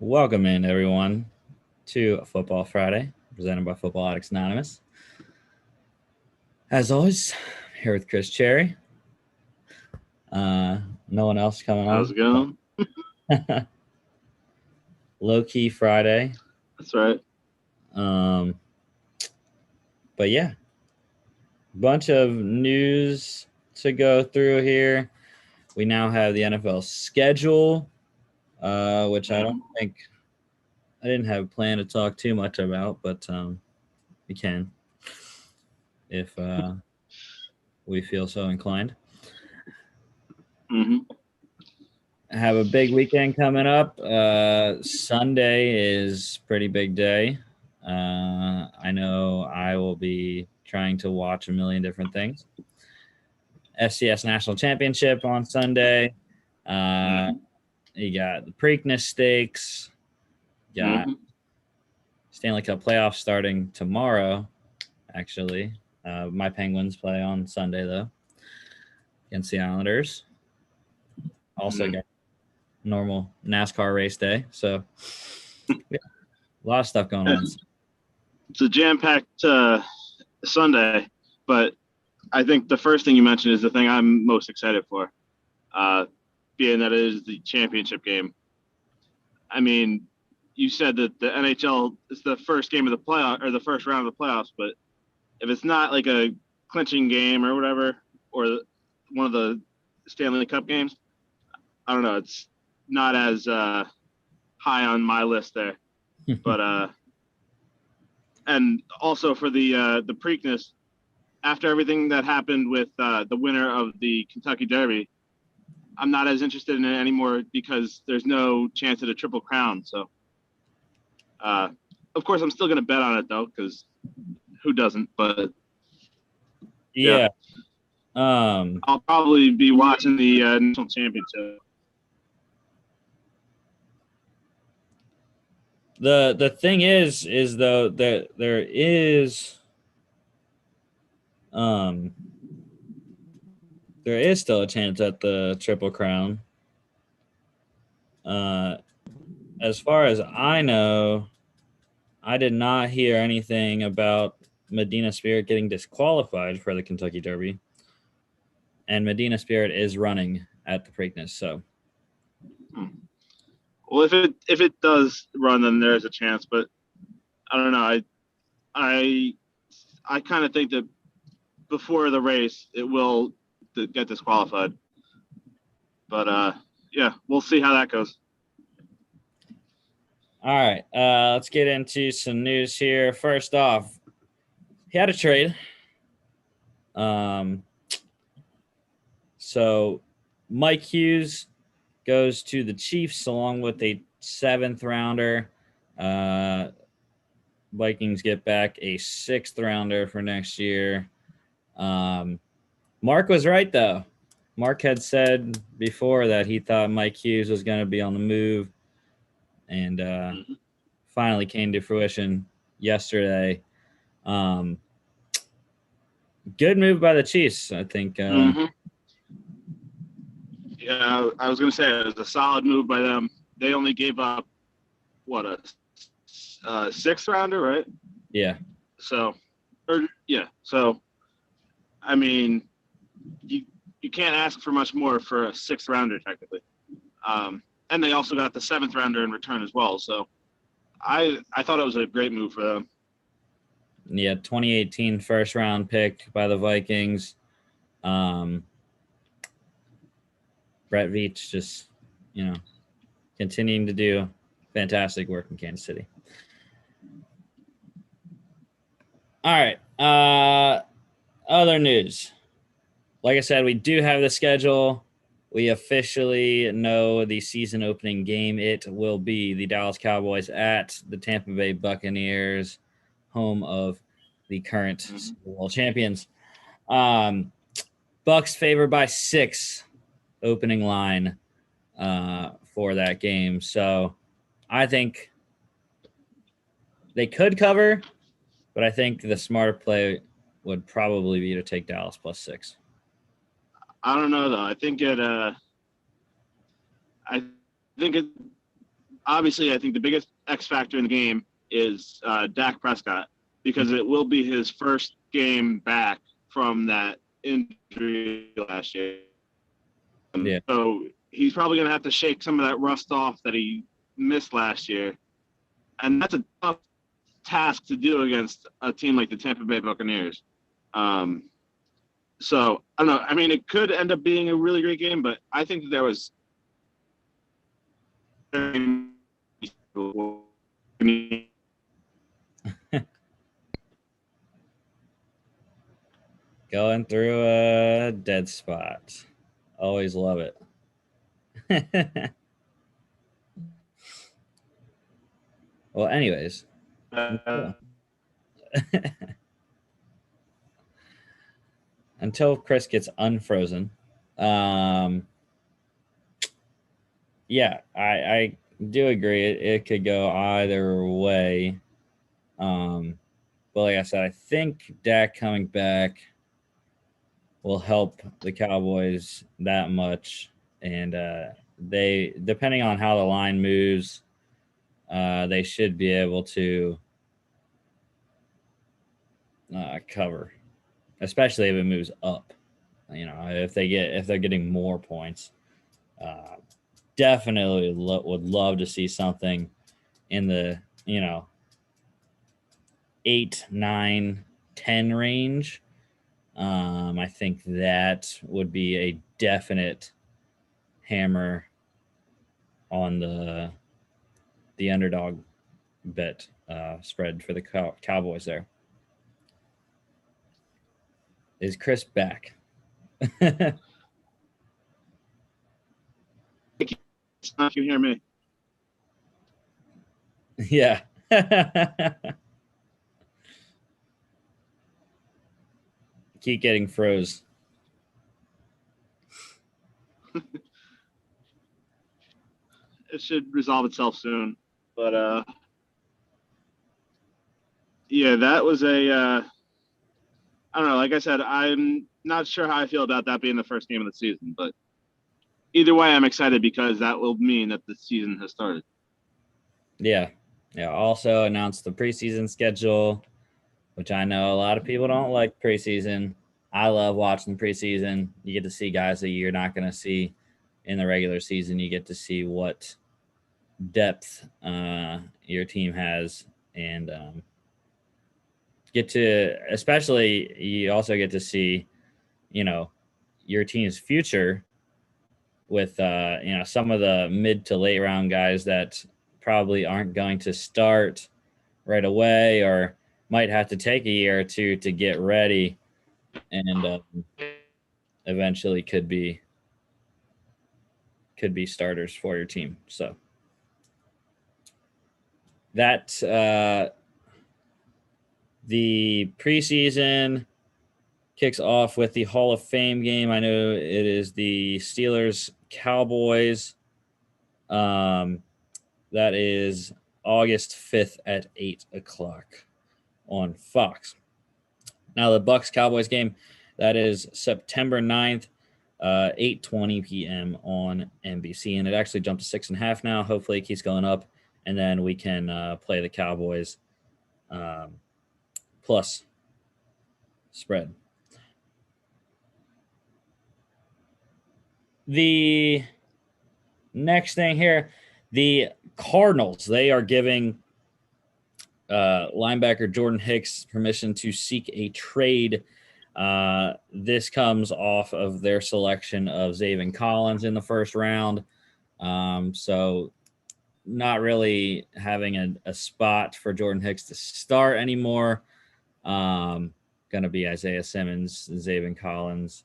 Welcome in, everyone, to Football Friday, presented by Football Addicts Anonymous. As always, I'm here with Chris Cherry. No one else coming How's it going? on. Low-key Friday. That's right. But yeah, bunch of news to go through here. We now have the NFL schedule, which I didn't have a plan to talk too much about, but we can if we feel so inclined. Mm-hmm. Have a big weekend coming up. Sunday is pretty big day. I know I will be trying to watch a million different things. FCS National Championship on Sunday. You got the Preakness Stakes. You got Stanley Cup playoffs starting tomorrow, actually. My Penguins play on Sunday, though, against the Islanders. Also got normal NASCAR race day. So, yeah, a lot of stuff going on. It's a jam-packed Sunday, but I think the first thing you mentioned is the thing I'm most excited for, being that it is the championship game. I mean, you said that the NHL is the first game of the playoff or the first round of the playoffs, but if it's not like a clinching game or whatever, or one of the Stanley Cup games, I don't know. It's not as high on my list there, but and also for the Preakness, after everything that happened with the winner of the Kentucky Derby, I'm not as interested in it anymore because there's no chance at a triple crown. So, of course, I'm still going to bet on it though, because who doesn't? But yeah. I'll probably be watching the national championship. The thing is though that there is still a chance at the Triple Crown. As far as I know, I did not hear anything about Medina Spirit getting disqualified for the Kentucky Derby, and Medina Spirit is running at the Preakness. So, well, if it does run, then there's a chance. But I don't know. I kind of think that before the race, it will get disqualified. But yeah, we'll see how that goes. All right, let's get into some news here. First off, he had a trade. So Mike Hughes goes to the Chiefs along with a 7th rounder. Vikings get back a 6th rounder for next year. Mark was right, though. Mark had said before that he thought Mike Hughes was going to be on the move, and finally came to fruition yesterday. Good move by the Chiefs, I think. Yeah, I was going to say it was a solid move by them. They only gave up, what, a 6th rounder, right? Yeah. So, I mean, you can't ask for much more for a 6th rounder, technically. And they also got the 7th rounder in return as well. So, I thought it was a great move for them. Yeah, 2018 first round pick by the Vikings. Brett Veach just, continuing to do fantastic work in Kansas City. All right. Other news. Like I said, we do have the schedule. We officially know the season opening game. It will be the Dallas Cowboys at the Tampa Bay Buccaneers, home of the current Super Bowl champions. Bucks favored by 6 opening line for that game. So I think they could cover, but I think the smarter play would probably be to take Dallas plus 6. I don't know though. I think obviously, I think the biggest X factor in the game is Dak Prescott, because it will be his first game back from that injury last year. Yeah. So he's probably going to have to shake some of that rust off that he missed last year. And that's a tough task to do against a team like the Tampa Bay Buccaneers. So I don't know. I mean, it could end up being a really great game, but I think that there was Going through a dead spot. Always love it. Well, anyways. Until Chris gets unfrozen. Yeah, I do agree. It could go either way. But like I said, I think Dak coming back will help the Cowboys that much. And they, depending on how the line moves, they should be able to cover, especially if it moves up. You know, if they're getting more points, definitely would love to see something in the 8, 9, 10 range. I think that would be a definite hammer on the underdog bet spread for the Cowboys there. Is Chris back? Can you hear me? Yeah. Keep getting froze. It should resolve itself soon. But yeah, that was I don't know. Like I said, I'm not sure how I feel about that being the first game of the season, but either way, I'm excited because that will mean that the season has started. Yeah. Yeah. Also announced the preseason schedule, which I know a lot of people don't like preseason. I love watching preseason. You get to see guys that you're not going to see in the regular season. You get to see what depth your team has, and especially you also get to see, your team's future with, some of the mid to late round guys that probably aren't going to start right away or might have to take a year or two to get ready, and eventually could be starters for your team. So that the preseason kicks off with the Hall of Fame game. I know it is the Steelers Cowboys. That is August 5th at 8 o'clock on Fox. Now the Bucks Cowboys game, that is September 9th, 8:20 p.m. on NBC, and it actually jumped to 6.5 now. Hopefully it keeps going up, and then we can play the Cowboys plus spread. The next thing here, the Cardinals, they are giving linebacker Jordan Hicks permission to seek a trade. This comes off of their selection of Zaven Collins in the first round. So not really having a spot for Jordan Hicks to start anymore. Going to be Isaiah Simmons, Zaven Collins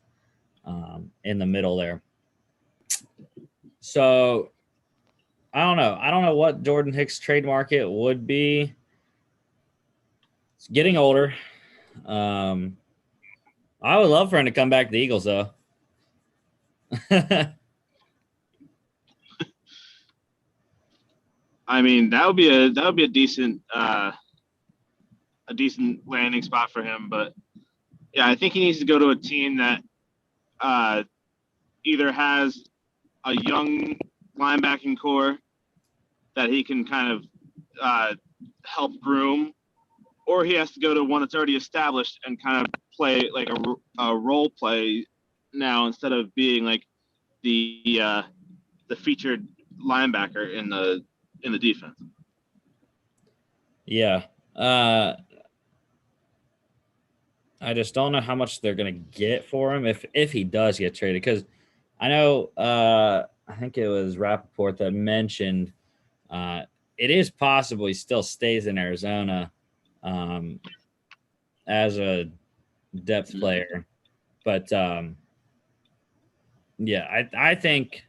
in the middle there. So I don't know. I don't know what Jordan Hicks' trade market would be. It's getting older. I would love for him to come back to the Eagles, though. I mean, that would be a decent landing spot for him. But yeah, I think he needs to go to a team that either has a young linebacking core that he can kind of help groom, or he has to go to one that's already established and kind of play like a role play now instead of being like the featured linebacker in the defense. Yeah. I just don't know how much they're going to get for him if he does get traded. Because I know, I think it was Rappaport that mentioned it is possible he still stays in Arizona as a depth player. But yeah, I think,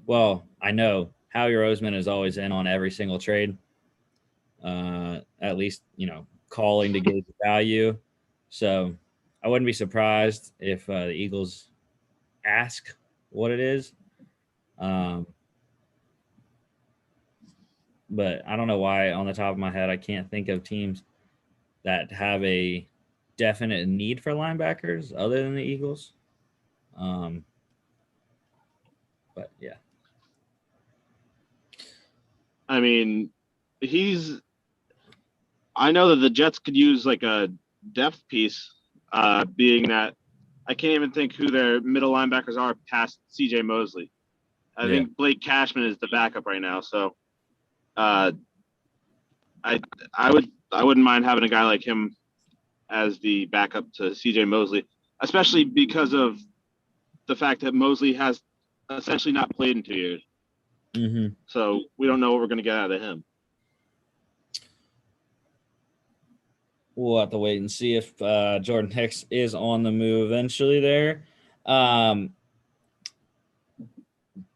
well, I know Howie Roseman is always in on every single trade, at least, calling to gauge value. So I wouldn't be surprised if the Eagles ask what it is. But I don't know why, on the top of my head, I can't think of teams that have a definite need for linebackers other than the Eagles. But yeah. I mean, I know that the Jets could use like a depth piece, being that I can't even think who their middle linebackers are past CJ Mosley. I think Blake Cashman is the backup right now, so I wouldn't mind having a guy like him as the backup to CJ Mosley, especially because of the fact that Mosley has essentially not played in 2 years. Mm-hmm. So we don't know what we're going to get out of him. We'll have to wait and see if Jordan Hicks is on the move eventually there.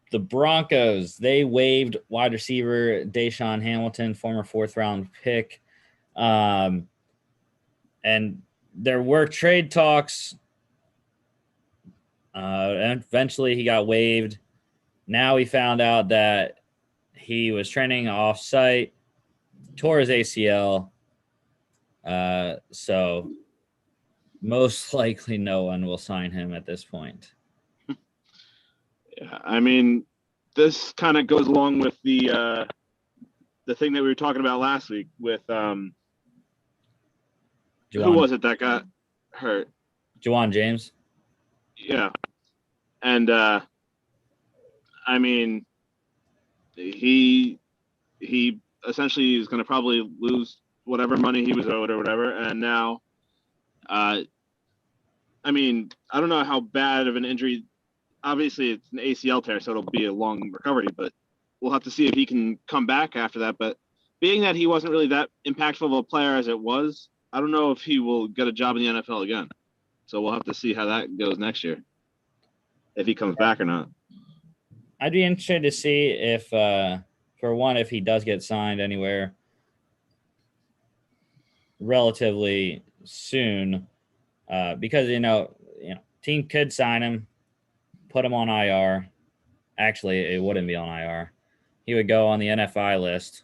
The Broncos, they waived wide receiver Deshaun Hamilton, former 4th-round pick. And there were trade talks. And eventually he got waived. Now we found out that he was training off-site, tore his ACL. So most likely no one will sign him at this point. Yeah, I mean, this kind of goes along with the thing that we were talking about last week with who was it that got hurt? Juwan James. Yeah, and I mean, he essentially is going to probably lose whatever money he was owed or whatever, and now, I mean, I don't know how bad of an injury. Obviously, it's an ACL tear, so it'll be a long recovery, but we'll have to see if he can come back after that. But being that he wasn't really that impactful of a player as it was, I don't know if he will get a job in the NFL again. So we'll have to see how that goes next year, if he comes back or not. I'd be interested to see if, for one, if he does get signed anywhere relatively soon, because team could sign him, put him on IR. Actually, it wouldn't be on IR. He would go on the NFI list,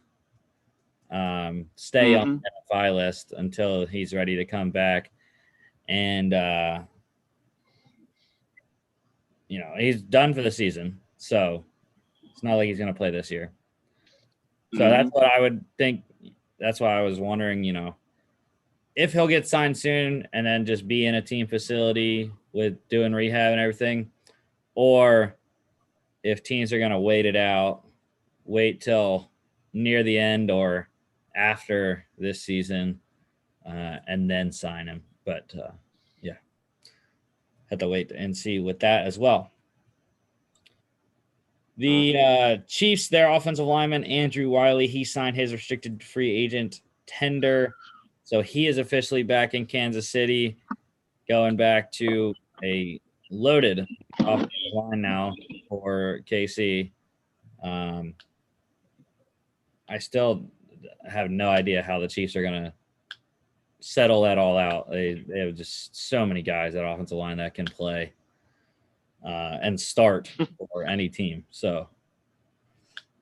stay on the NFI list until he's ready to come back. And, he's done for the season. So it's not like he's going to play this year. So that's what I would think. That's why I was wondering, if he'll get signed soon and then just be in a team facility with doing rehab and everything, or if teams are going to wait till near the end or after this season, and then sign him. But yeah, have to wait and see with that as well. The Chiefs, their offensive lineman, Andrew Wiley, he signed his restricted free agent tender. So he is officially back in Kansas City, going back to a loaded offensive line now for KC. I still have no idea how the Chiefs are going to settle that all out. They have just so many guys at offensive line that can play and start for any team. So,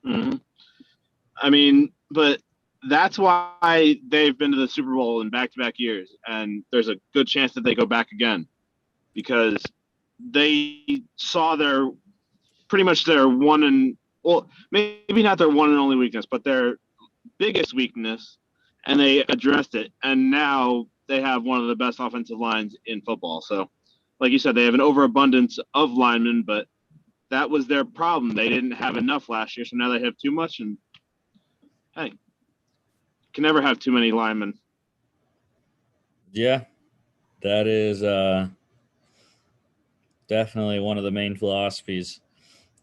I mean, but that's why they've been to the Super Bowl in back-to-back years, and there's a good chance that they go back again because they saw their 1 and well, maybe not their one and only weakness, but their biggest weakness, and they addressed it. And now they have one of the best offensive lines in football. So, like you said, they have an overabundance of linemen, but that was their problem. They didn't have enough last year, so now they have too much. And hey, can never have too many linemen. Yeah, that is definitely one of the main philosophies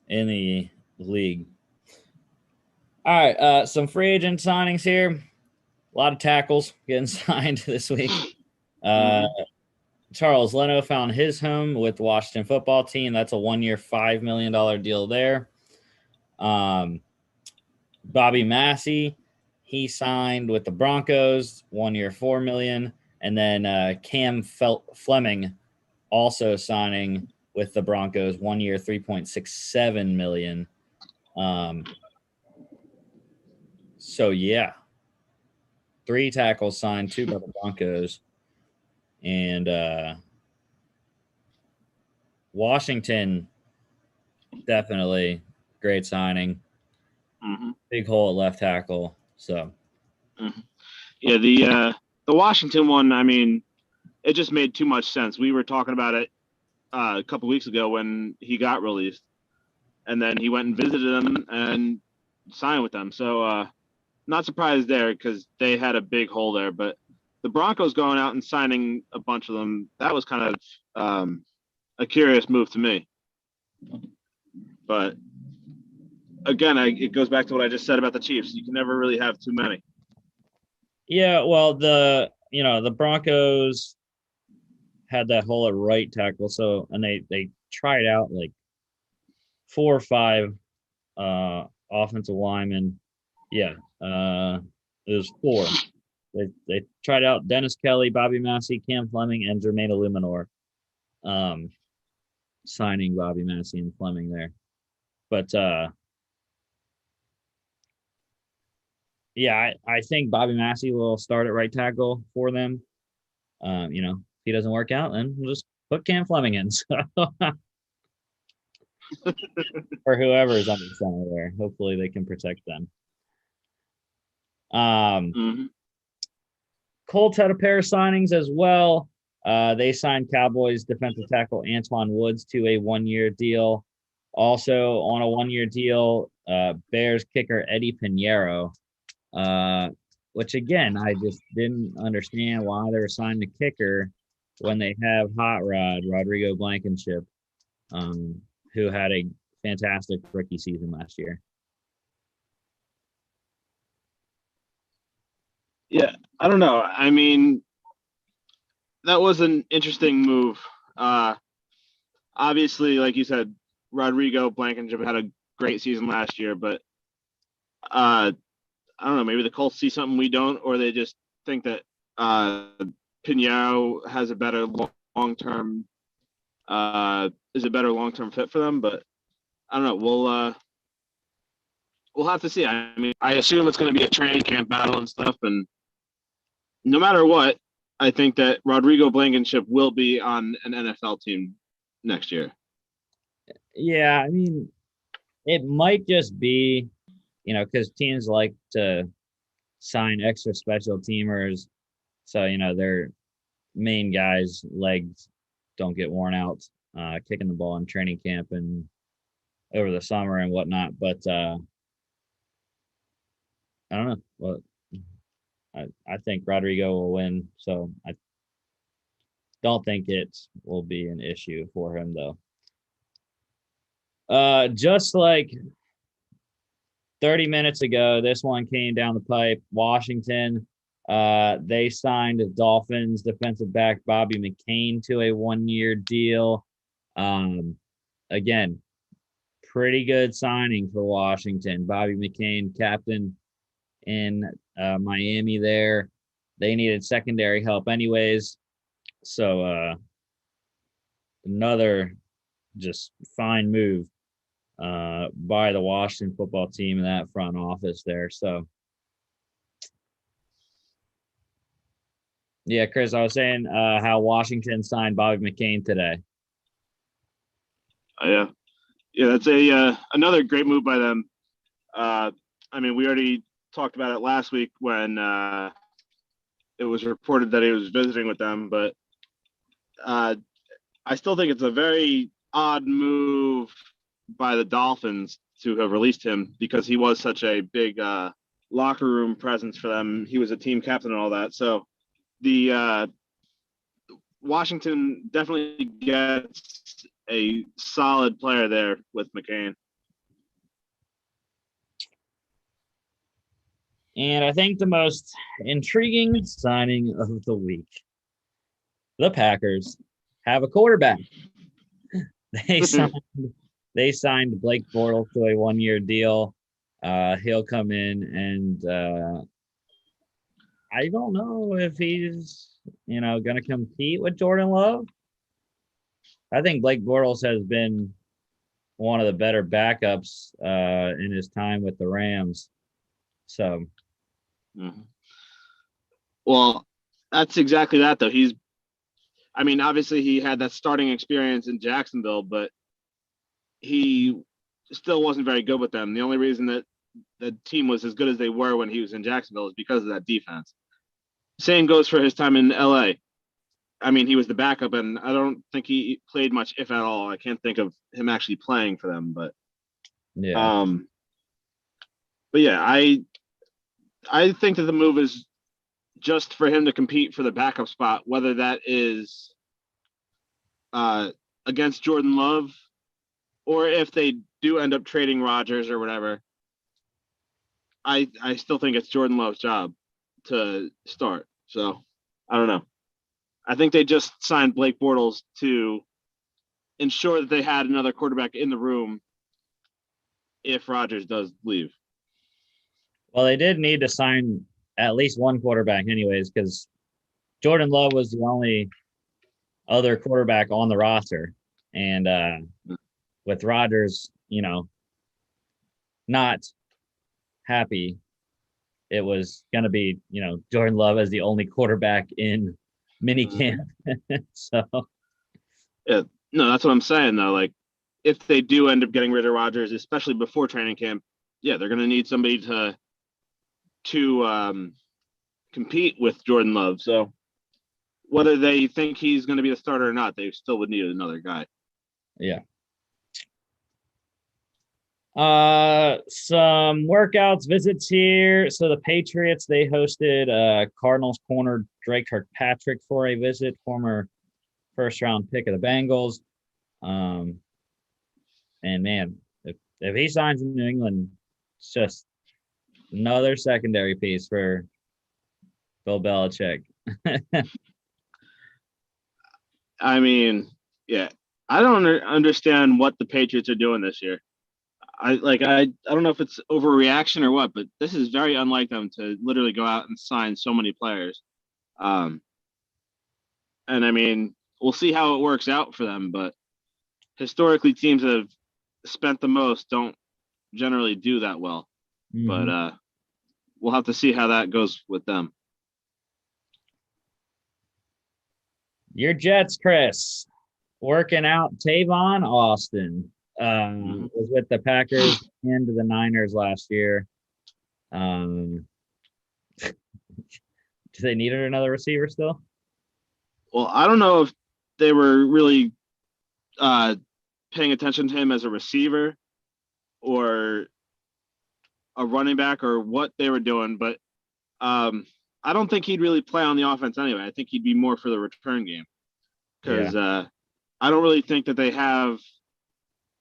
in the league. All right, some free agent signings here. A lot of tackles getting signed this week. Mm-hmm. Charles Leno found his home with the Washington football team. That's a 1-year, $5 million deal there. Bobby Massey, he signed with the Broncos, 1-year, $4 million. And then Cam Fleming also signing with the Broncos, 1-year, $3.67 million. So yeah, 3 tackles signed, 2 by the Broncos. And Washington, definitely great signing. Mm-hmm. Big hole at left tackle. So Mm-hmm. Yeah, the Washington one. I mean, it just made too much sense. We were talking about it a couple weeks ago when he got released, and then he went and visited them and signed with them. So not surprised there because they had a big hole there. But the Broncos going out and signing a bunch of them, that was kind of a curious move to me. But again, it goes back to what I just said about the Chiefs. You can never really have too many. yeah, well, the Broncos had that hole at right tackle. So and they tried out like 4 or 5 offensive linemen. Yeah, it was 4. They tried out Dennis Kelly, Bobby Massey, Cam Fleming, and Jermaine Illuminor. Signing Bobby Massey and Fleming there. But yeah, I think Bobby Massey will start at right tackle for them. If he doesn't work out, then we'll just put Cam Fleming in. So or whoever is under center there. Hopefully they can protect them. Mm-hmm. Colts had a pair of signings as well. They signed Cowboys defensive tackle Antoine Woods to a 1-year deal. Also on a 1-year deal, Bears kicker Eddie Pinheiro, which again, I just didn't understand why they were signing the kicker when they have Hot Rod, Rodrigo Blankenship, who had a fantastic rookie season last year. Yeah, I don't know. I mean, that was an interesting move. Obviously, like you said, Rodrigo Blankenship had a great season last year, but I don't know. Maybe the Colts see something we don't, or they just think that Pinheiro has a better long term is a better long term fit for them. But I don't know. We'll have to see. I mean, I assume it's going to be a training camp battle and stuff, and no matter what, I think that Rodrigo Blankenship will be on an NFL team next year. Yeah, I mean, it might just be, because teams like to sign extra special teamers. So, their main guys' legs don't get worn out kicking the ball in training camp and over the summer and whatnot. But I don't know. Well, I think Rodrigo will win. So I don't think it will be an issue for him, though. Just like 30 minutes ago, this one came down the pipe. Washington, they signed Dolphins defensive back Bobby McCain to a 1-year deal. Again, pretty good signing for Washington. Bobby McCain, captain in Miami there. They needed secondary help anyways. So another just fine move by the Washington football team in that front office there. So, yeah, Chris, I was saying how Washington signed Bobby McCain today. Yeah, that's a another great move by them. I mean, we already talked about it last week when it was reported that he was visiting with them, but I still think it's a very odd move by the Dolphins to have released him because he was such a big locker room presence for them. He was a team captain and all that. So the Washington definitely gets a solid player there with McCain. And I think the most intriguing signing of the week, the Packers have a quarterback. They signed Blake Bortles to a 1-year deal. He'll come in and I don't know if he's, going to compete with Jordan Love. I think Blake Bortles has been one of the better backups in his time with the Rams. So, well, that's exactly that, though. Obviously he had that starting experience in Jacksonville, but he still wasn't very good with them. The only reason that the team was as good as they were when he was in Jacksonville is because of that defense. Same goes for his time in LA. He was the backup, and I don't think he played much, if at all. I can't think of him actually playing for them, but yeah. But yeah, I think that the move is just for him to compete for the backup spot, whether that is against Jordan Love or if they do end up trading Rodgers or whatever. I still think it's Jordan Love's job to start. So I don't know. I think they just signed Blake Bortles to ensure that they had another quarterback in the room if Rodgers does leave. Well, they did need to sign at least one quarterback anyways, because Jordan Love was the only other quarterback on the roster. And with Rodgers, not happy, it was going to be, Jordan Love as the only quarterback in minicamp. So, yeah, no, that's what I'm saying, though. Like, if they do end up getting rid of Rodgers, especially before training camp, yeah, they're going to need somebody to compete with Jordan Love. So whether they think he's going to be the starter or not, they still would need another guy. Yeah. Some workouts, visits here. So the Patriots, they hosted Cardinals corner Drake Kirkpatrick for a visit, former first-round pick of the Bengals. And man, if he signs in New England, it's just another secondary piece for Bill Belichick. Yeah, I don't understand what the Patriots are doing this year. I don't know if it's overreaction or what, but this is very unlike them to literally go out and sign so many players. And we'll see how it works out for them, but historically teams that have spent the most don't generally do that well. Mm-hmm. But we'll have to see how that goes with them. Your Jets, Chris, working out Tavon Austin. Was with the Packers and the Niners last year. Do they need another receiver still? Well, I don't know if they were really paying attention to him as a receiver or a running back or what they were doing, but I don't think he'd really play on the offense anyway. I think he'd be more for the return game because I don't really think that they have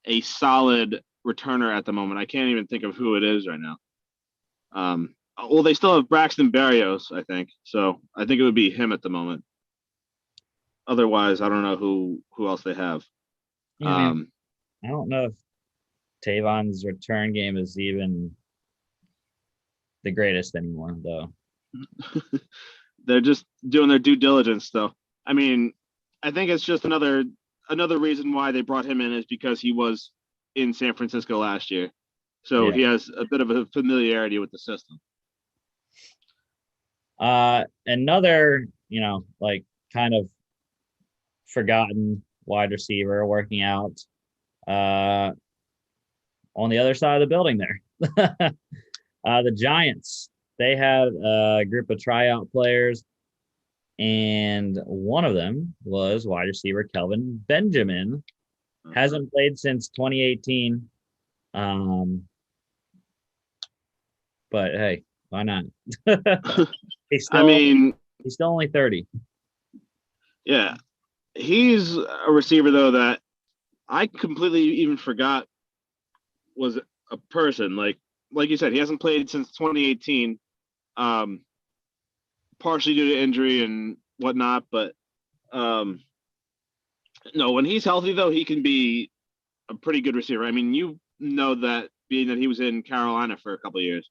a solid returner at the moment. I can't even think of who it is right now. Well, they still have Braxton Berrios, I think. So I think it would be him at the moment. Otherwise, I don't know who else they have. I don't know if Tavon's return game is even the greatest anymore, though. They're just doing their due diligence, though. I think it's just another reason why they brought him in is because he was in San Francisco last year. So he has a bit of a familiarity with the system. Another, kind of forgotten wide receiver working out on the other side of the building there. The Giants, they had a group of tryout players, and one of them was wide receiver Kelvin Benjamin. Hasn't played since 2018. But hey, why not? he's I still mean, he's still only 30. yeah, he's a receiver though that I completely even forgot was a person. Like you said, he hasn't played since 2018, partially due to injury and whatnot. But no, when he's healthy though, he can be a pretty good receiver. I mean, you know that being that he was in Carolina for a couple of years.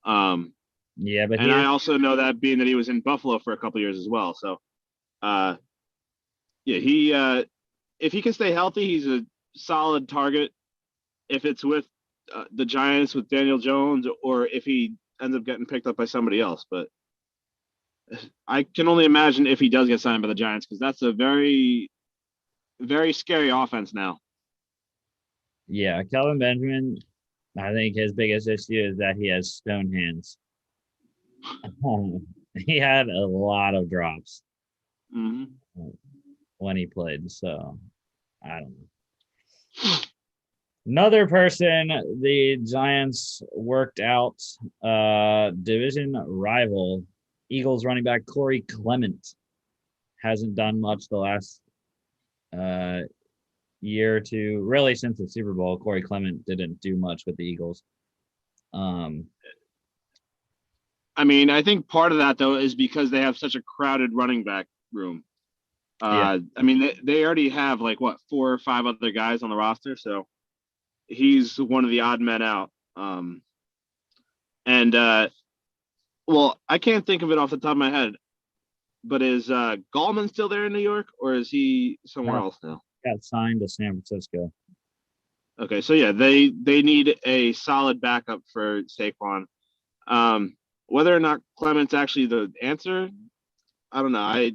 Yeah, but And I also know that being that he was in Buffalo for a couple of years as well. So, yeah, if he can stay healthy, he's a solid target. If it's with the Giants with Daniel Jones, or if he ends up getting picked up by somebody else, but I can only imagine if he does get signed by the Giants because that's a very, very scary offense now. yeah, Kelvin Benjamin. I think his biggest issue is that he has stone hands. He had a lot of drops when he played, so I don't know. Another person the Giants worked out, division rival Eagles running back Corey Clement hasn't done much the last year or two, really since the Super Bowl. Corey Clement didn't do much with the Eagles. I mean, I think part of that though is because they have such a crowded running back room. Yeah. I mean, they already have like what 4 or 5 other guys on the roster, so he's one of the odd men out. And well, I can't think of it off the top of my head, but is Gallman still there in New York, or is he somewhere else now? Got signed to San Francisco. Okay, so yeah, they need a solid backup for Saquon. Whether or not Clement's actually the answer, I don't know.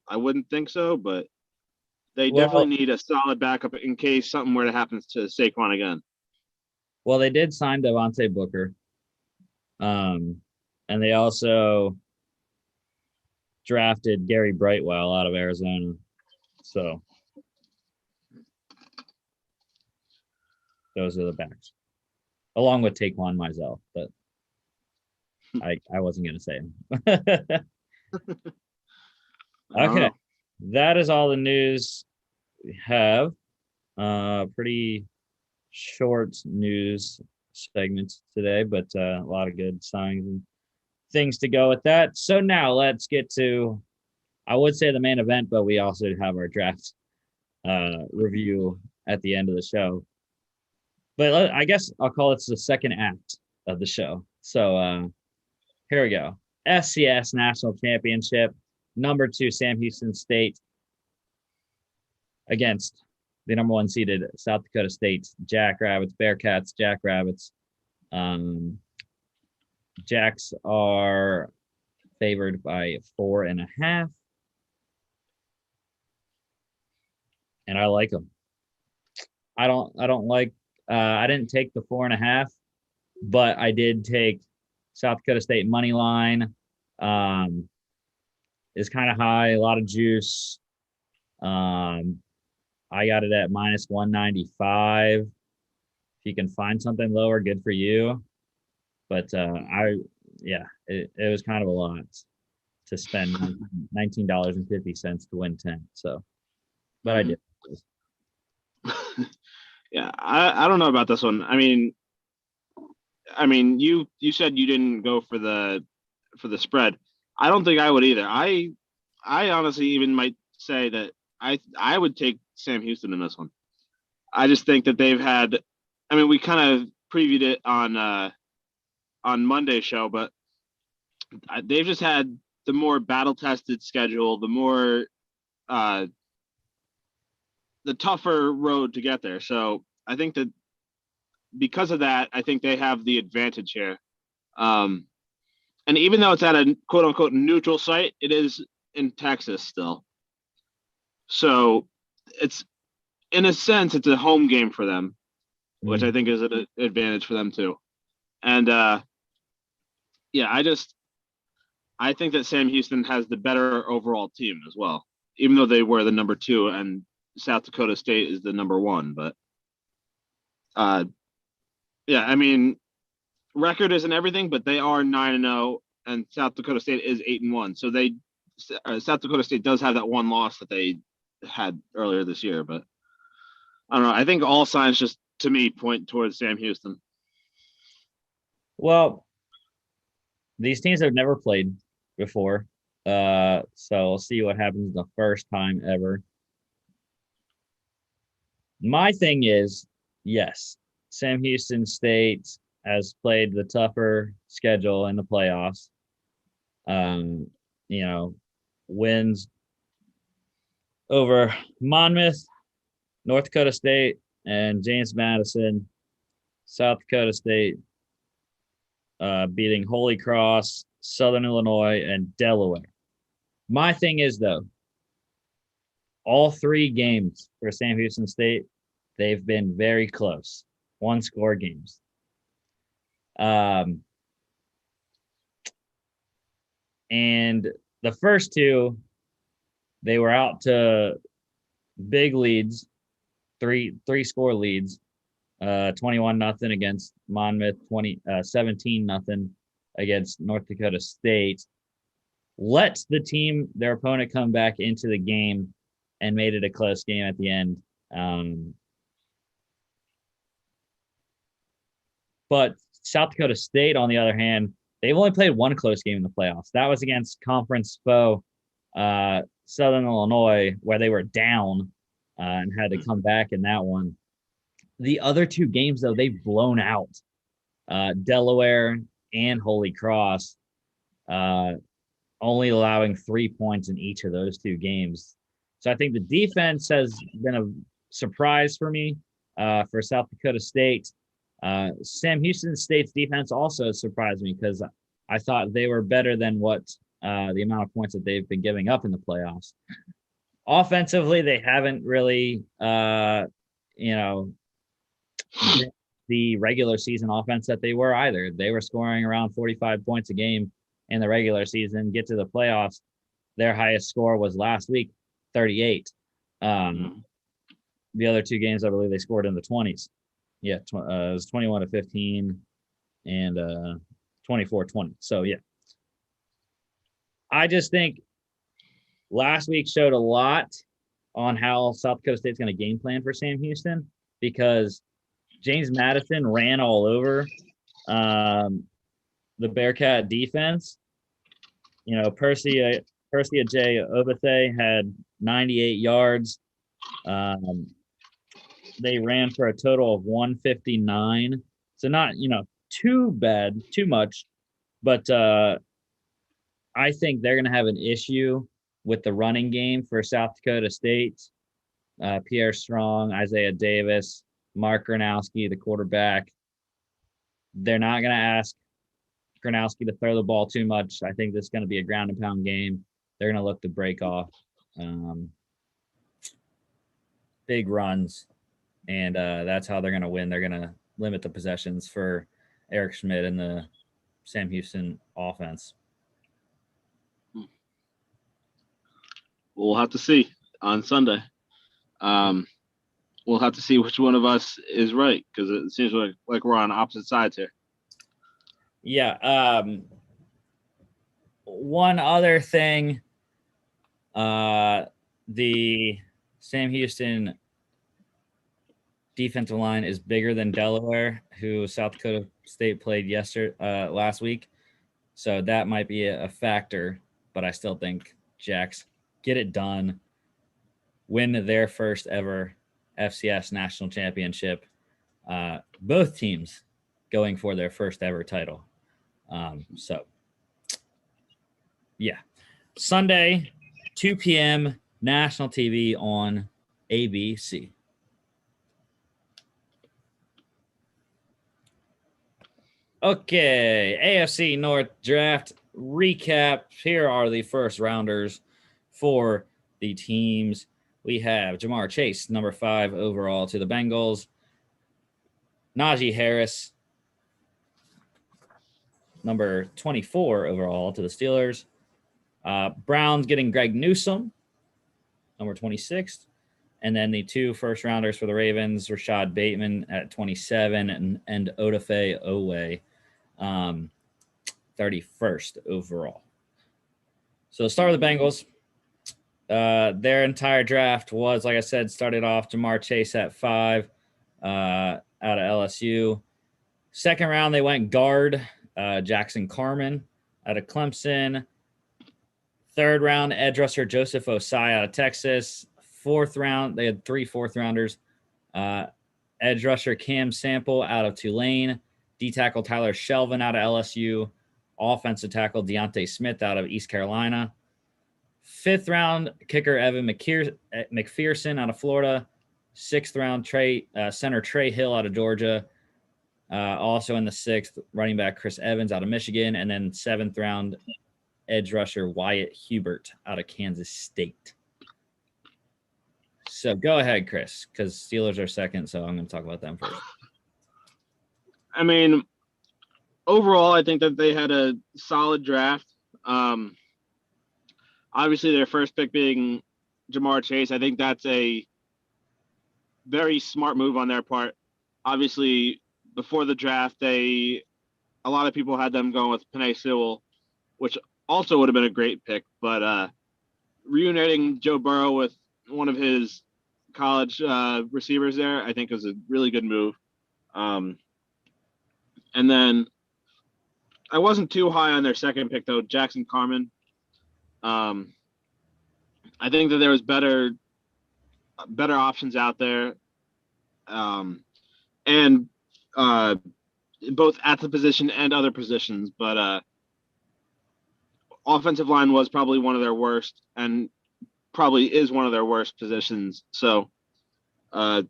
I wouldn't think so, but they definitely need a solid backup in case something were to happen to Saquon again. Well, they did sign Devontae Booker. And they also drafted Gary Brightwell out of Arizona. So those are the backs. Along with Taquan myself, but I wasn't gonna say him. Okay. That is all the news we have. Pretty short news segment today, but a lot of good signs and things to go with that. So now let's get to, I would say the main event, but we also have our draft review at the end of the show. But I guess I'll call it the second act of the show. So here we go. FCS National Championship, number 2 Sam Houston State against the number 1 seeded South Dakota State Jackrabbits, Bearcats, Jackrabbits. Jacks are favored by 4.5, and I like them. I don't like. I didn't take the 4.5, but I did take South Dakota State money line. Is kind of high, a lot of juice. I got it at minus 195. If you can find something lower, good for you. But it was kind of a lot to spend $19.50 to win 10. So, but I did. Yeah, I don't know about this one. I mean, you said you didn't go for the spread. I don't think I would either. I honestly even might say that I would take Sam Houston in this one. I just think that they've had. I mean, we kind of previewed it on Monday's show, but they've just had the more battle tested schedule, the more the tougher road to get there. So I think that because of that, I think they have the advantage here. And even though it's at a quote unquote neutral site, it is in Texas still. So it's, in a sense, it's a home game for them, which I think is an advantage for them too. And yeah, I think that Sam Houston has the better overall team as well, even though they were the number 2 and South Dakota State is the number 1. But yeah, I mean, record isn't everything, but they are 9-0, and South Dakota State is 8-1. So South Dakota State does have that one loss that they had earlier this year. But I don't know. I think all signs just to me point towards Sam Houston. Well, these teams have never played before. So we'll see what happens the first time ever. My thing is, yes, Sam Houston State has played the tougher schedule in the playoffs. You know, wins over Monmouth, North Dakota State, and James Madison. South Dakota State beating Holy Cross, Southern Illinois, and Delaware. My thing is, though, all 3 games for Sam Houston State, they've been very close, 1-score games. And the first 2, they were out to big leads, 3-score leads, 21-0 against Monmouth, 17-0 against North Dakota State. Let their opponent come back into the game and made it a close game at the end. But South Dakota State, on the other hand, they've only played 1 close game in the playoffs. That was against conference foe Southern Illinois, where they were down and had to come back in that one. The other 2 games, though, they've blown out Delaware and Holy Cross, only allowing 3 points in each of those 2 games. So I think the defense has been a surprise for me for South Dakota State. Sam Houston State's defense also surprised me because I thought they were better than what the amount of points that they've been giving up in the playoffs. Offensively, they haven't really, the regular season offense that they were either. They were scoring around 45 points a game in the regular season. Get to the playoffs, their highest score was last week, 38. The other 2 games, I believe they scored in the 20s. Yeah, it was 21-15 and 24-20. So, yeah. I just think last week showed a lot on how South Dakota State's going to game plan for Sam Houston because James Madison ran all over the Bearcat defense. You know, Percy J. Obethe had 98 yards. They ran for a total of 159. So not, too bad, too much. But I think they're going to have an issue with the running game for South Dakota State. Pierre Strong, Isaiah Davis, Mark Gronowski, the quarterback. They're not going to ask Gronowski to throw the ball too much. I think this is going to be a ground and pound game. They're going to look to break off big runs, and that's how they're going to win. They're going to limit the possessions for Eric Schmidt and the Sam Houston offense. We'll have to see on Sunday. We'll have to see which one of us is right because it seems like we're on opposite sides here. Yeah. One other thing, the Sam Houston defensive line is bigger than Delaware, who South Dakota State played last week. So that might be a factor, but I still think Jacks get it done, win their first ever FCS National Championship. Both teams going for their first ever title. So, yeah. Sunday, 2 p.m., national TV on ABC. Okay, AFC North draft recap. Here are the first rounders for the teams. We have Jamar Chase, number 5 overall to the Bengals. Najee Harris, number 24 overall to the Steelers. Browns getting Greg Newsome, number 26. And then the 2 first-rounders for the Ravens, Rashad Bateman at 27 and Odafe Owe, 31st overall. So let's start with the Bengals. Their entire draft was, like I said, started off Jamar Chase at 5 out of LSU. Second round, they went guard Jackson Carman out of Clemson. Third round, edge rusher Joseph Osai out of Texas. Fourth round, they had 3 fourth-rounders. Edge rusher Cam Sample out of Tulane. D-tackle Tyler Shelvin out of LSU. Offensive tackle Deontay Smith out of East Carolina. Fifth round, kicker Evan McPherson out of Florida. Sixth round, center Trey Hill out of Georgia. Also in the 6th, running back Chris Evans out of Michigan. And then 7th round, edge rusher Wyatt Hubert out of Kansas State. So go ahead, Chris, because Steelers are second, so I'm going to talk about them first. I mean, overall, I think that they had a solid draft. Obviously, their first pick being Jamar Chase, I think that's a very smart move on their part. Obviously, before the draft, a lot of people had them going with Penei Sewell, which also would have been a great pick. But reuniting Joe Burrow with one of his college receivers there, I think was a really good move. And then I wasn't too high on their second pick, though, Jackson Carman. I think that there was better options out there, and both at the position and other positions. But offensive line was probably one of their worst, and probably is one of their worst positions. So I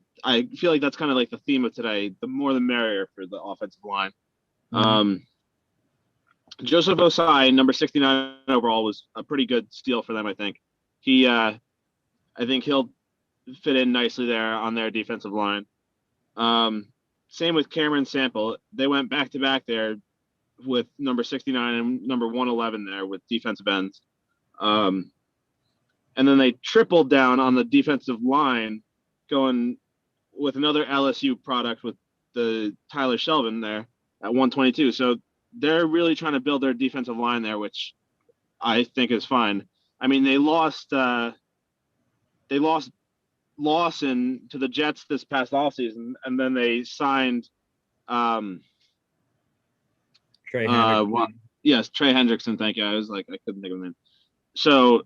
feel like that's kind of like the theme of today. The more the merrier for the offensive line. Mm-hmm. Joseph Osai, number 69 overall, was a pretty good steal for them, I think. I think he'll fit in nicely there on their defensive line. Same with Cameron Sample. They went back-to-back there with number 69 and number 111 there with defensive ends. And then they tripled down on the defensive line, going with another LSU product with the Tyler Shelvin there at 122. So they're really trying to build their defensive line there, which I think is fine. I mean, they lost Lawson to the Jets this past offseason, and then they signed Trey Hendrickson. Trey Hendrickson. Thank you. I couldn't think of him. So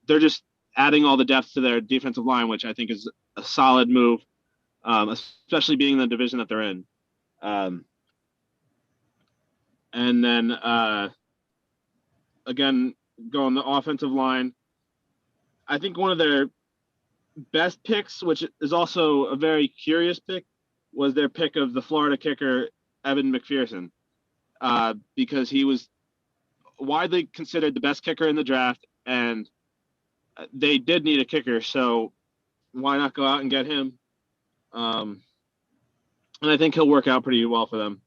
they're just adding all the depth to their defensive line, which I think is a solid move, especially being in the division that they're in. And then, again, going the offensive line, I think one of their best picks, which is also a very curious pick, was their pick of the Florida kicker, Evan McPherson, because he was widely considered the best kicker in the draft, and they did need a kicker, so why not go out and get him? And I think he'll work out pretty well for them.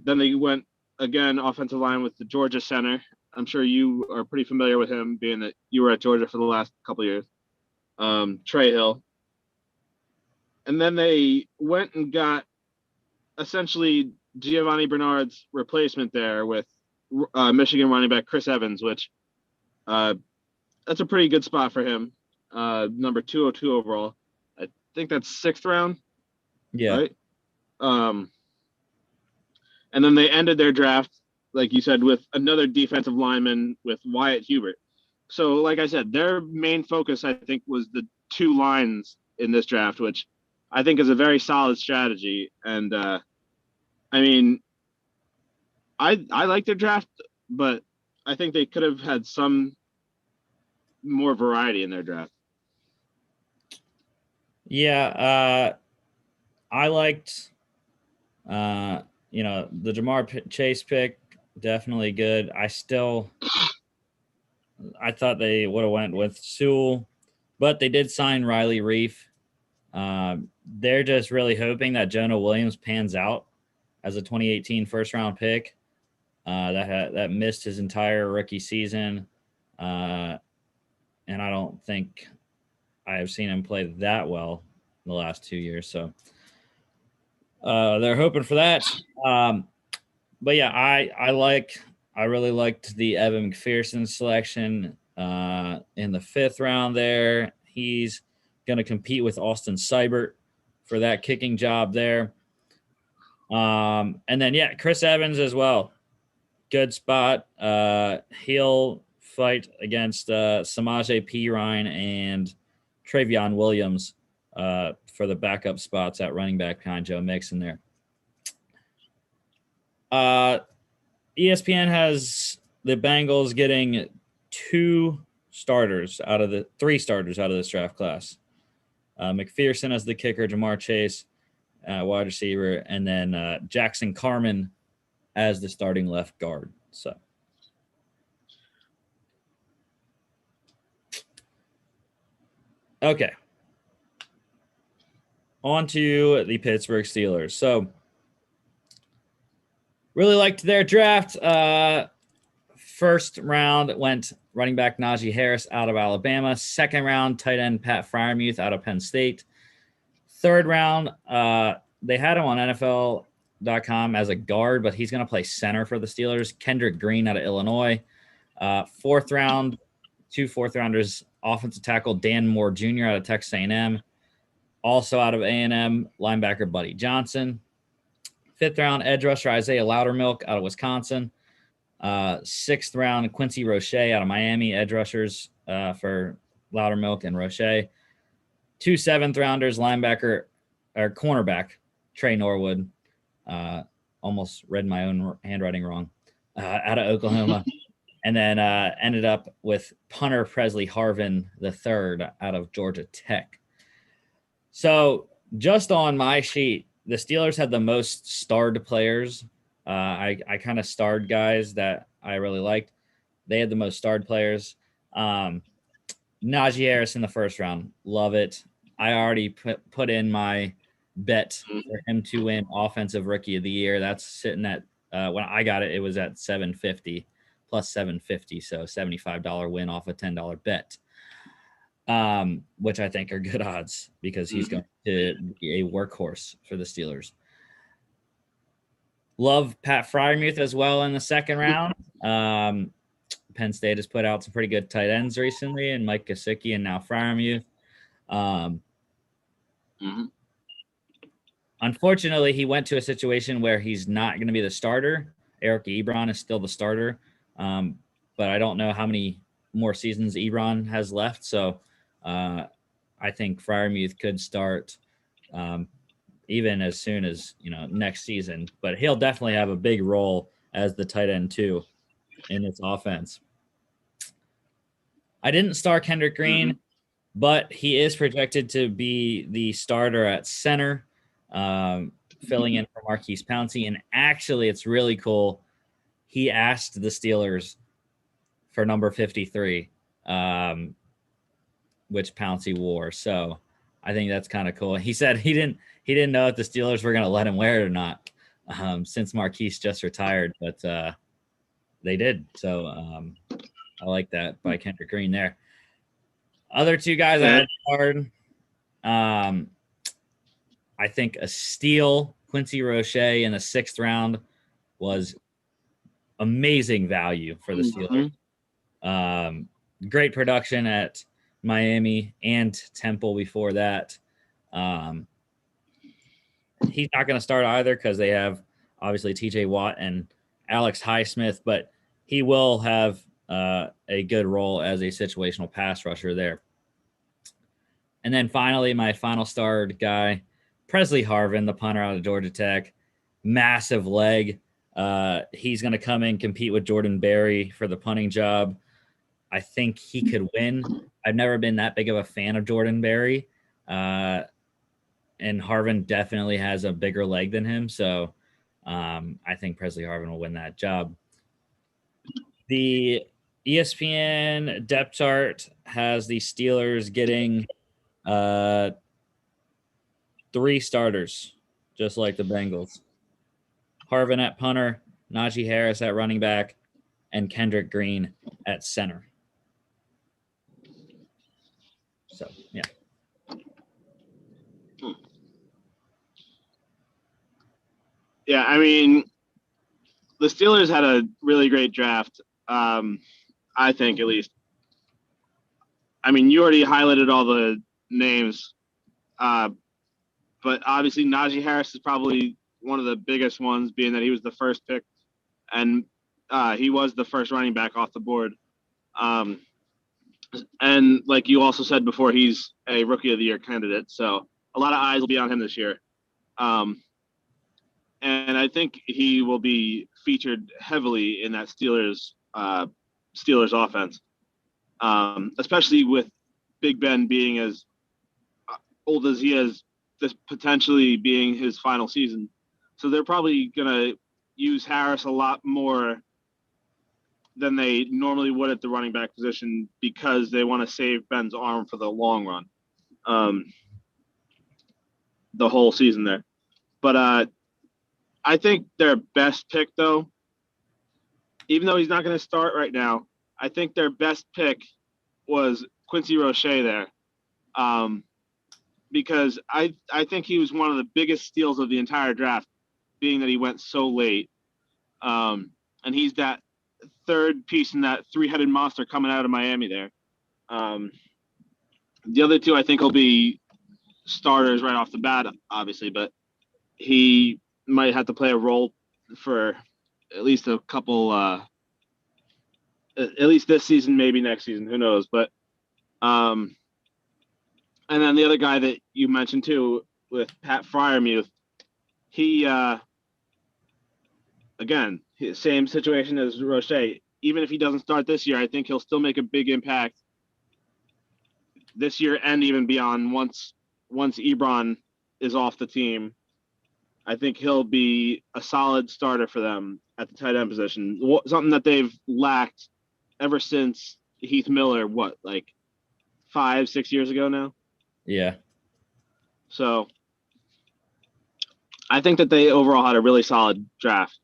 Then they went, again, offensive line with the Georgia center. I'm sure you are pretty familiar with him, being that you were at Georgia for the last couple of years. Trey Hill. And then they went and got essentially Giovanni Bernard's replacement there with Michigan running back Chris Evans, which that's a pretty good spot for him. Number 202 overall. I think that's 6th round. Yeah. Right? And then they ended their draft, like you said, with another defensive lineman with Wyatt Hubert. So, like I said, their main focus, I think, was the 2 lines in this draft, which I think is a very solid strategy. And, I mean, I like their draft, but I think they could have had some more variety in their draft. Yeah, I liked, the Jamar Chase pick, definitely good. I thought they would have went with Sewell, but they did sign Riley Reif. They're just really hoping that Jonah Williams pans out. as a 2018 first-round pick that missed his entire rookie season. And I don't think I have seen him play that well in the last 2 years. So they're hoping for that. But yeah, I really liked the Evan McPherson selection in the 5th round there. He's going to compete with Austin Seibert for that kicking job there. And then, yeah, Chris Evans as well. Good spot. He'll fight against Samaje Perine and Travion Williams for the backup spots at running back behind Joe Mixon there. ESPN has the Bengals getting 3 starters out of this draft class. McPherson as the kicker, Jamar Chase, wide receiver, and then Jackson Carman as the starting left guard. So, okay. On to the Pittsburgh Steelers. So, really liked their draft. First round went running back Najee Harris out of Alabama. Second round, tight end Pat Freiermuth out of Penn State. Third round, they had him on NFL.com as a guard, but he's going to play center for the Steelers. Kendrick Green out of Illinois. Fourth round, 2 fourth-rounders, offensive tackle Dan Moore Jr. out of Texas A&M. Also out of A&M, linebacker Buddy Johnson. 5th round, edge rusher Isaiah Loudermilk out of Wisconsin. 6th round, Quincy Roche out of Miami, edge rushers for Loudermilk and Roche. 2 7th-rounders, linebacker or cornerback Trey Norwood. Almost read my own handwriting wrong. Out of Oklahoma. And then ended up with punter Presley Harvin III out of Georgia Tech. So just on my sheet, the Steelers had the most starred players. I kind of starred guys that I really liked. They had the most starred players. Najee Harris in the 1st round. Love it. I already put in my bet for him to win Offensive Rookie of the Year. That's sitting at, when I got it, it was at $750 plus $750. So $75 win off a $10 bet. Which I think are good odds because he's going to be a workhorse for the Steelers. Love Pat Freiermuth as well in the 2nd round. Penn State has put out some pretty good tight ends recently, and Mike Gesicki and now Freiermuth. Unfortunately, he went to a situation where he's not going to be the starter. Eric Ebron is still the starter, but I don't know how many more seasons Ebron has left. So I think Freiermuth could start even as soon as next season, but he'll definitely have a big role as the tight end too in this offense. I didn't start Kendrick Green, but he is projected to be the starter at center, filling in for Marquise Pouncey. And actually, it's really cool. He asked the Steelers for number 53, which Pouncey wore. So I think that's kind of cool. He said he didn't know if the Steelers were going to let him wear it or not, since Marquise just retired, but they did. So I like that by Kendrick Green there. Other 2 guys I had hard. I think a steal, Quincy Roche in the 6th round, was amazing value for the Steelers. Great production at Miami and Temple before that. He's not going to start either because they have obviously TJ Watt and Alex Highsmith, but he will have a good role as a situational pass rusher there. And then finally, my final starred guy, Presley Harvin, the punter out of Georgia Tech. Massive leg. He's going to come in, compete with Jordan Berry for the punting job. I think he could win. I've never been that big of a fan of Jordan Berry. And Harvin definitely has a bigger leg than him. So I think Presley Harvin will win that job. The ESPN depth chart has the Steelers getting 3 starters, just like the Bengals. Harvin at punter, Najee Harris at running back, and Kendrick Green at center. So, yeah. Yeah, I mean, the Steelers had a really great draft, I think, at least. I mean, you already highlighted all the names, but obviously Najee Harris is probably one of the biggest ones, being that he was the first pick, and he was the first running back off the board. And like you also said before, he's a Rookie of the Year candidate, so a lot of eyes will be on him this year. And I think he will be featured heavily in that Steelers offense, especially with Big Ben being as old as he is, this potentially being his final season. So they're probably going to use Harris a lot more than they normally would at the running back position because they want to save Ben's arm for the long run, the whole season there. But I think their best pick, though, even though he's not going to start right now, I think their best pick was Quincy Roche there, because I think he was one of the biggest steals of the entire draft, being that he went so late. And he's that third piece in that three-headed monster coming out of Miami there. The other two I think will be starters right off the bat, obviously, but he might have to play a role for at least a couple, at least this season, maybe next season, who knows. But and then the other guy that you mentioned too, with Pat Freiermuth, he again, same situation as Roche. Even if he doesn't start this year, I think he'll still make a big impact this year and even beyond. Once Ebron is off the team, I think he'll be a solid starter for them at the tight end position. Something that they've lacked ever since Heath Miller, like 5-6 years ago now? Yeah. So I think that they overall had a really solid draft.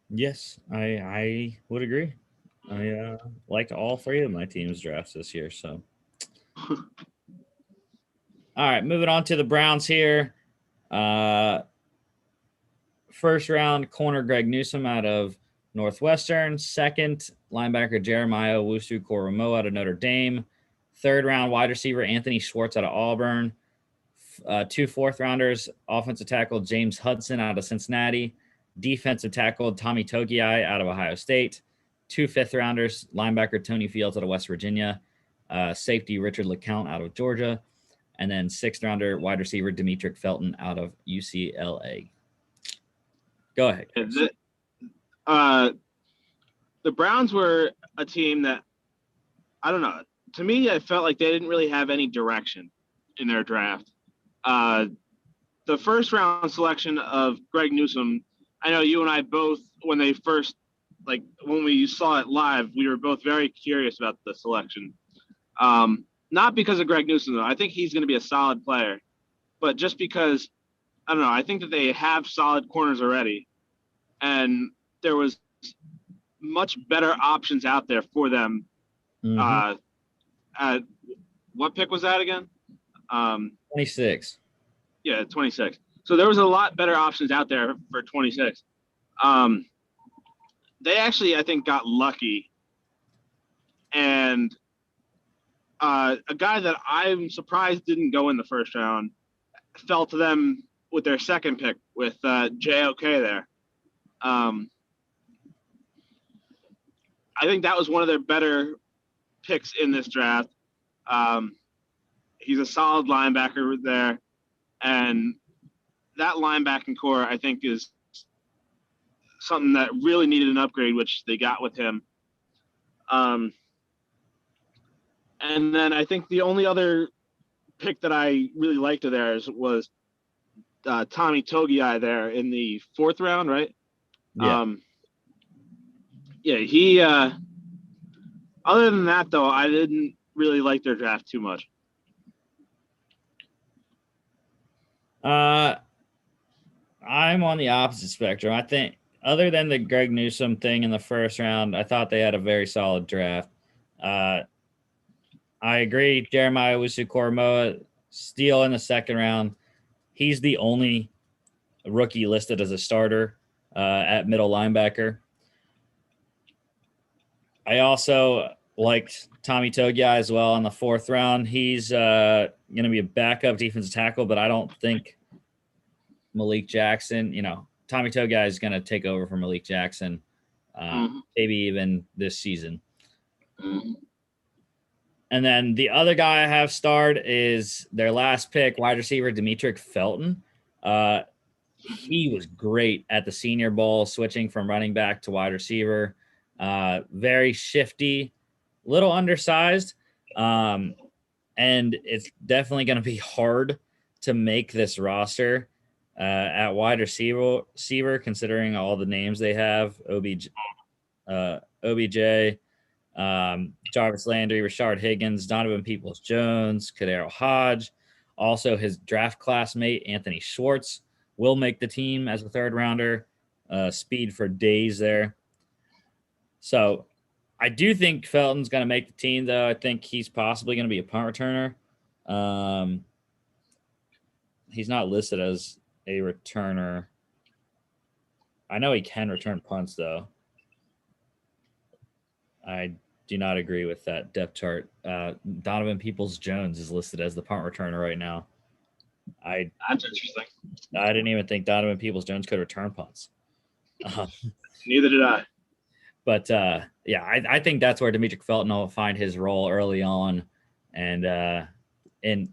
Yes, I would agree. I liked all three of my team's drafts this year. So, all right, moving on to the Browns here. First round corner Greg Newsome out of Northwestern. Second, linebacker Jeremiah Owusu-Koramoah out of Notre Dame. Third round wide receiver Anthony Schwartz out of Auburn. 2 fourth-rounders, offensive tackle James Hudson out of Cincinnati. Defensive tackle Tommy Togiai out of Ohio State. 2 fifth-rounders, linebacker Tony Fields out of West Virginia. Safety Richard LeCount out of Georgia. And then 6th-rounder wide receiver Demetric Felton out of UCLA. Go ahead, Chris. The Browns were a team that, I don't know, to me, I felt like they didn't really have any direction in their draft. The first round selection of Greg Newsome, I know you and I both, when we saw it live, we were both very curious about the selection. Not because of Greg Newsome, though. I think he's going to be a solid player, but just because, I don't know, I think that they have solid corners already, and there was much better options out there for them. At what pick was that again? 26. Yeah, 26. So there was a lot better options out there for 26. They actually, I think, got lucky. And a guy that I'm surprised didn't go in the first round fell to them with their second pick with JOK there. I think that was one of their better picks in this draft. He's a solid linebacker there. And that linebacking core, I think, is something that really needed an upgrade, which they got with him. And then I think the only other pick that I really liked of theirs was Tommy Togiai there in the 4th round, right? Yeah. He other than that, though, I didn't really like their draft too much. Uh, I'm on the opposite spectrum. I think, other than the Greg Newsome thing in the first round, I thought they had a very solid draft. Uh, I agree. Jeremiah Owusu-Koramoah, steal in the second round. He's the only rookie listed as a starter at middle linebacker. I also liked Tommy Togiai as well in the fourth round. He's going to be a backup defensive tackle, but I don't think Malik Jackson, Tommy Togiai is going to take over for Malik Jackson, maybe even this season. And then the other guy I have starred is their last pick, wide receiver Demetric Felton. He was great at the Senior Bowl, switching from running back to wide receiver. Very shifty, little undersized, and it's definitely going to be hard to make this roster at wide receiver, considering all the names they have: OBJ, Jarvis Landry, Rashard Higgins, Donovan Peoples-Jones, Kadero Hodge. Also, his draft classmate Anthony Schwartz will make the team as a third rounder. Speed for days there. So I do think Felton's going to make the team, though. I think he's possibly going to be a punt returner. He's not listed as a returner. I know he can return punts, though. I do not agree with that depth chart. Donovan Peoples-Jones is listed as the punt returner right now. That's interesting. I didn't even think Donovan Peoples-Jones could return punts. Neither did I. But yeah, I think that's where Demetric Felton will find his role early on, and in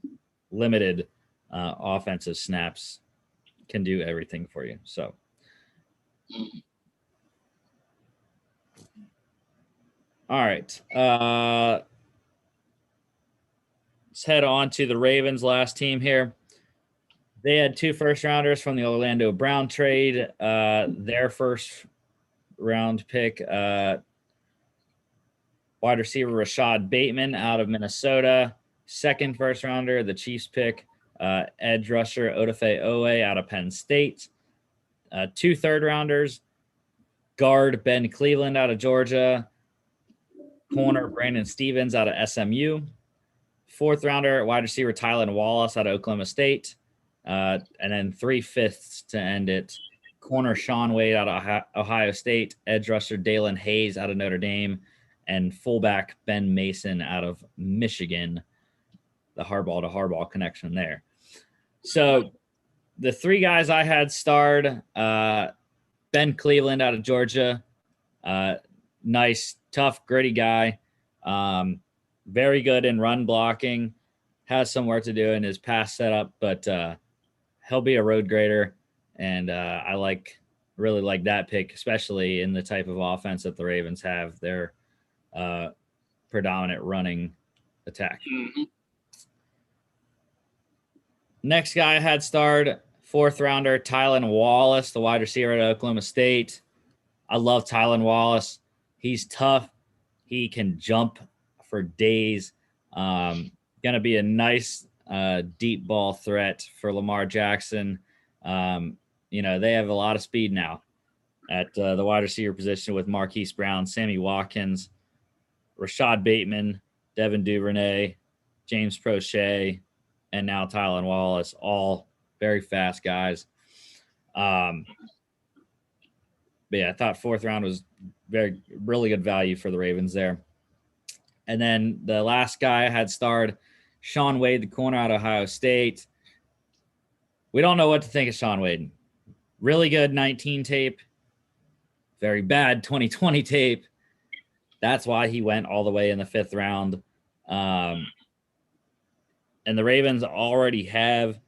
limited offensive snaps can do everything for you. So. All right. Let's head on to the Ravens' last team here. They had 2 first-rounders from the Orlando Brown trade. Their first-round pick, wide receiver Rashad Bateman out of Minnesota. Second first-rounder, the Chiefs pick, edge rusher Odafe Owe out of Penn State. 2 third-rounders, guard Ben Cleveland out of Georgia. Corner Brandon Stevens out of SMU. Fourth rounder, wide receiver Tylan Wallace out of Oklahoma State. And then 3/5 to end it. Corner Sean Wade out of Ohio State. Edge rusher Dalen Hayes out of Notre Dame. And fullback Ben Mason out of Michigan. The Harbaugh to Harbaugh connection there. So the 3 guys I had starred, Ben Cleveland out of Georgia. Nice, tough, gritty guy. Very good in run blocking. Has some work to do in his pass setup, but he'll be a road grader. And I really like that pick, especially in the type of offense that the Ravens have. Their predominant running attack. Next guy I had starred, 4th rounder, Tylan Wallace, the wide receiver at Oklahoma State. I love Tylan Wallace. He's tough. He can jump for days. Going to be a nice deep ball threat for Lamar Jackson. They have a lot of speed now at the wide receiver position with Marquise Brown, Sammy Watkins, Rashad Bateman, Devin Duvernay, James Prochet, and now Tylan Wallace, all very fast guys. But yeah, I thought 4th round was really good value for the Ravens there. And then the last guy I had starred, Sean Wade, the corner out of Ohio State. We don't know what to think of Sean Wade. Really good 19 tape. Very bad 2020 tape. That's why he went all the way in the 5th round. And the Ravens already have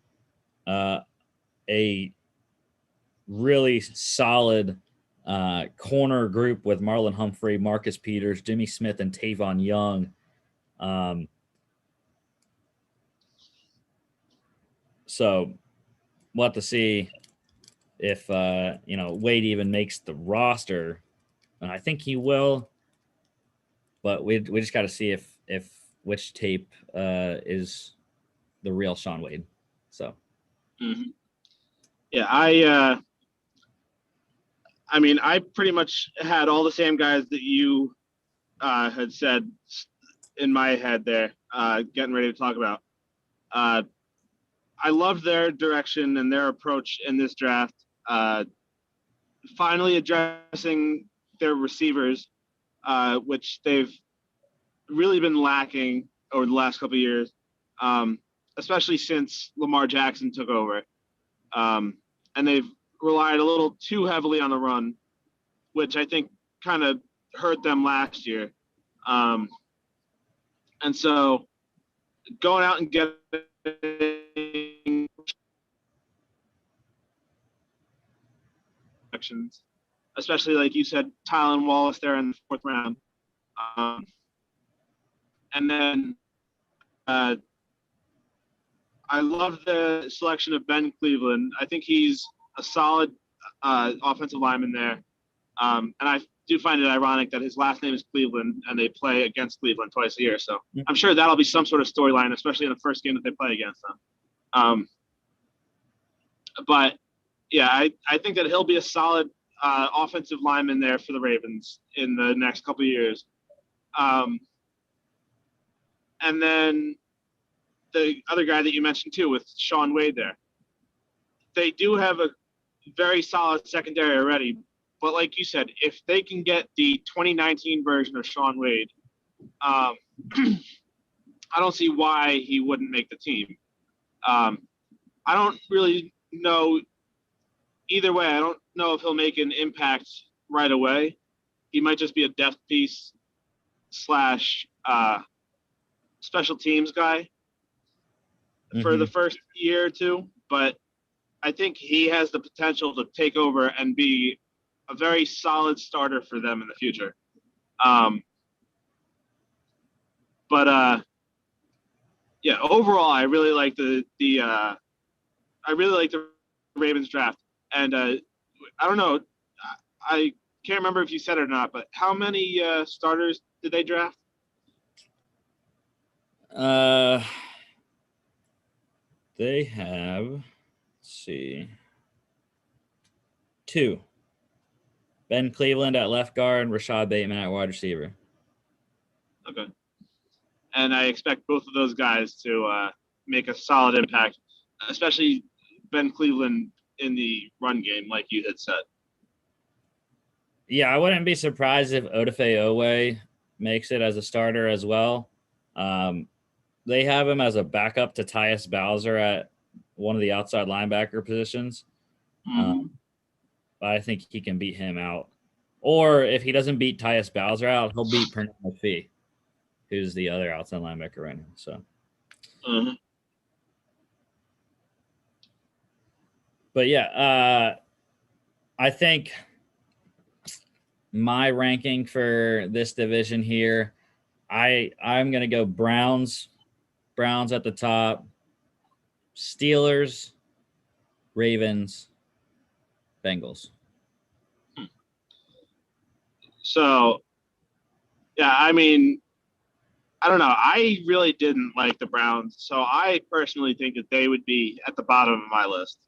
a really solid corner group with Marlon Humphrey, Marcus Peters, Jimmy Smith, and Tavon Young. So we'll have to see if Wade even makes the roster. I think he will, but we just got to see if which tape is the real Sean Wade. So Mm-hmm. Yeah, I mean, I pretty much had all the same guys that you had said in my head there, getting ready to talk about. Uh, I loved their direction and their approach in this draft. Finally addressing their receivers, which they've really been lacking over the last couple of years, um, especially since Lamar Jackson took over. And they've relied a little too heavily on the run, which I think kind of hurt them last year. Um, and so going out and getting, especially like you said, Tylan Wallace there in the 4th round. Um, and then I love the selection of Ben Cleveland. I think he's a solid offensive lineman there. And I do find it ironic that his last name is Cleveland and they play against Cleveland twice a year. So I'm sure that'll be some sort of storyline, especially in the first game that they play against them. But yeah, I think that he'll be a solid offensive lineman there for the Ravens in the next couple of years. And then the other guy that you mentioned too, with Shaun Wade there, they do have a very solid secondary already. But like you said, if they can get the 2019 version of Shaun Wade, I don't see why he wouldn't make the team. I don't really know either way. I don't know if he'll make an impact right away. He might just be a depth piece / special teams guy for the first year or two. But I think he has the potential to take over and be a very solid starter for them in the future. Yeah, overall, I really like the Ravens draft, and I don't know, I can't remember if you said it or not, but how many starters did they draft? They have, let's see, 2. Ben Cleveland at left guard, Rashad Bateman at wide receiver. Okay. And I expect both of those guys to make a solid impact, especially Ben Cleveland in the run game, like you had said. Yeah, I wouldn't be surprised if Odafe Owe makes it as a starter as well. They have him as a backup to Tyus Bowser at one of the outside linebacker positions. But I think he can beat him out. Or if he doesn't beat Tyus Bowser out, he'll beat Pernell McPhee, who's the other outside linebacker right now. So, but yeah, I think my ranking for this division here, I'm gonna go Browns at the top, Steelers, Ravens, Bengals. So, yeah, I mean, I don't know. I really didn't like the Browns, so I personally think that they would be at the bottom of my list.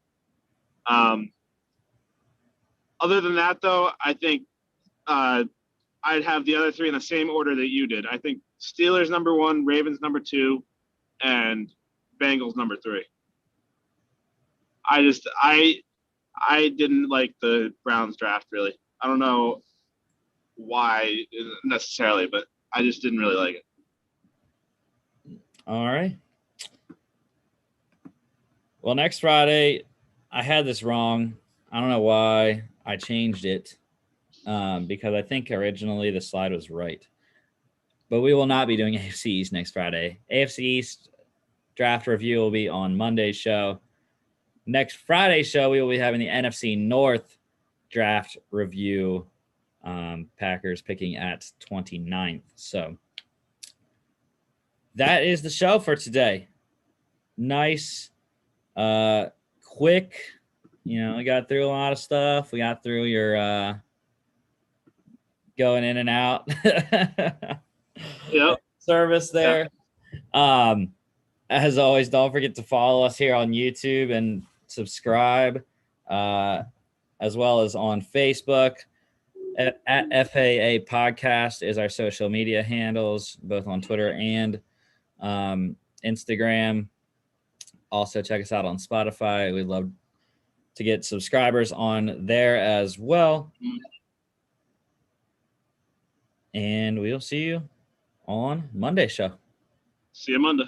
Other than that, though, I think I'd have the other 3 in the same order that you did. I think Steelers number 1, Ravens number 2, and Bengals number 3. I didn't like the Browns draft really. I don't know why necessarily, but I just didn't really like it. All right. Well, next Friday, I had this wrong. I don't know why I changed it because I think originally the slide was right. But we will not be doing AFC East next Friday. AFC East draft review will be on Monday's show. Next Friday's show, we will be having the NFC North draft review. Packers picking at 29th. So that is the show for today. Nice, quick. We got through a lot of stuff. We got through your going in and out service there. Yep. As always, don't forget to follow us here on YouTube and subscribe, as well as on Facebook. At FAA Podcast is our social media handles, both on Twitter and Instagram. Also, check us out on Spotify. We'd love to get subscribers on there as well. And we'll see you on Monday's show. See you Monday.